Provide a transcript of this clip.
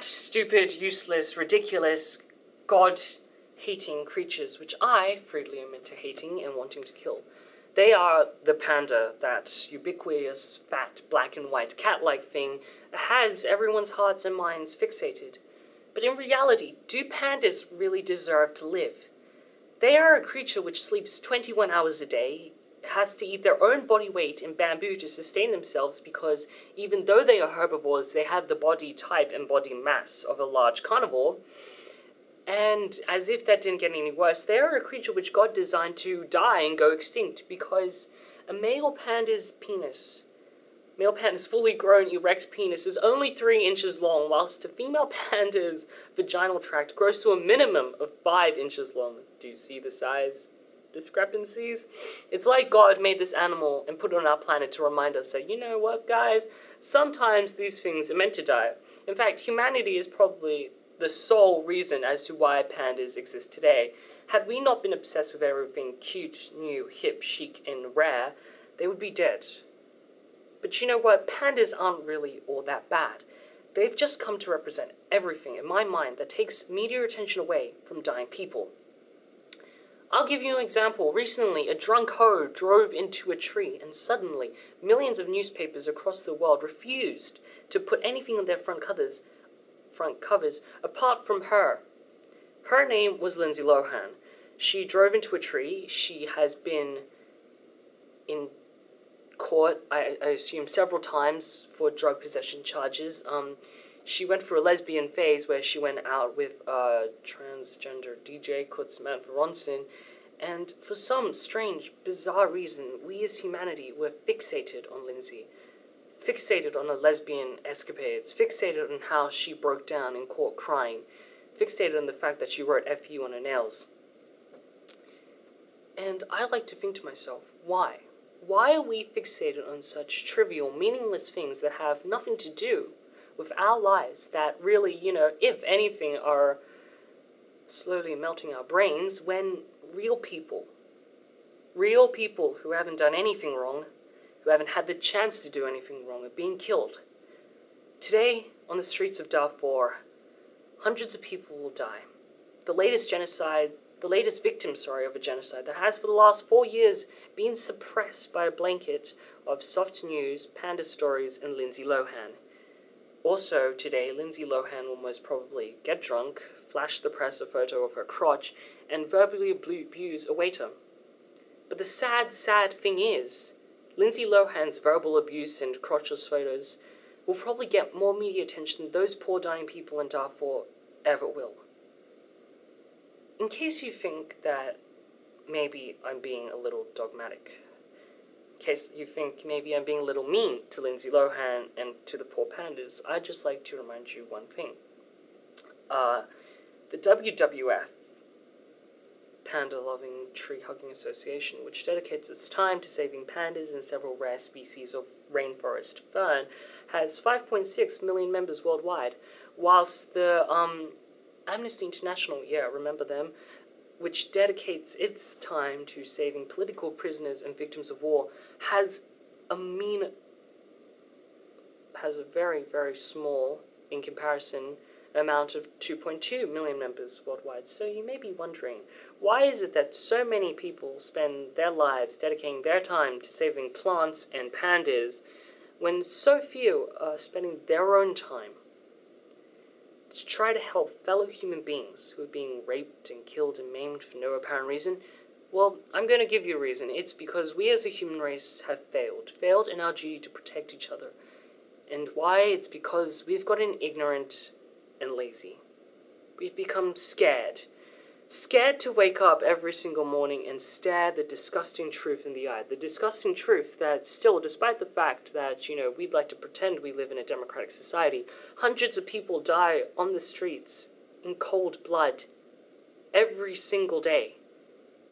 fat, stupid, useless, ridiculous, God-hating creatures, which I freely admit to hating and wanting to kill. They are the panda, that ubiquitous, fat, black and white, cat-like thing that has everyone's hearts and minds fixated. But in reality, do pandas really deserve to live? They are a creature which sleeps 21 hours a day, has to eat their own body weight in bamboo to sustain themselves because even though they are herbivores, they have the body type and body mass of a large carnivore. And as if that didn't get any worse, they are a creature which God designed to die and go extinct because a male panda's fully grown erect penis is only 3 inches long, whilst a female panda's vaginal tract grows to a minimum of 5 inches long. Do you see the size discrepancies? It's like God made this animal and put it on our planet to remind us that, you know what, guys, sometimes these things are meant to die. In fact, humanity is probably the sole reason as to why pandas exist today. Had we not been obsessed with everything cute, new, hip, chic, and rare, they would be dead. But you know what? Pandas aren't really all that bad. They've just come to represent everything in my mind that takes media attention away from dying people. I'll give you an example. Recently, a drunk hoe drove into a tree, and suddenly, millions of newspapers across the world refused to put anything on their front covers apart from her. Her name was Lindsay Lohan. She drove into a tree. She has been in court, I assume, several times for drug possession charges. She went through a lesbian phase where she went out with a transgender DJ called Samantha Ronson, and for some strange, bizarre reason, we as humanity were fixated on Lindsay. Fixated on her lesbian escapades, fixated on how she broke down in court crying, fixated on the fact that she wrote F.U. on her nails. And I like to think to myself, why? Why are we fixated on such trivial, meaningless things that have nothing to do with our lives, that really, if anything, are slowly melting our brains, when real people who haven't done anything wrong, who haven't had the chance to do anything wrong, are being killed? Today, on the streets of Darfur, hundreds of people will die. The latest victim of a genocide that has for the last 4 years been suppressed by a blanket of soft news, panda stories, and Lindsay Lohan. Also, today, Lindsay Lohan will most probably get drunk, flash the press a photo of her crotch, and verbally abuse a waiter. But the sad, sad thing is, Lindsay Lohan's verbal abuse and crotchless photos will probably get more media attention than those poor dying people in Darfur ever will. In case you think that maybe I'm being a little dogmatic, in case you think maybe I'm being a little mean to Lindsay Lohan and to the poor pandas, I'd just like to remind you one thing. The WWF, Panda Loving Tree Hugging Association, which dedicates its time to saving pandas and several rare species of rainforest fern, has 5.6 million members worldwide, whilst the Amnesty International, remember them, which dedicates its time to saving political prisoners and victims of war, has a very, very small, in comparison, amount of 2.2 million members worldwide. So you may be wondering, why is it that so many people spend their lives dedicating their time to saving plants and pandas, when so few are spending their own time to try to help fellow human beings who are being raped and killed and maimed for no apparent reason? Well, I'm going to give you a reason. It's because we as a human race have failed in our duty to protect each other. And why? It's because we've gotten ignorant and lazy. We've become scared. Scared to wake up every single morning and stare the disgusting truth in the eye. The disgusting truth that still, despite the fact that, we'd like to pretend we live in a democratic society, hundreds of people die on the streets in cold blood every single day.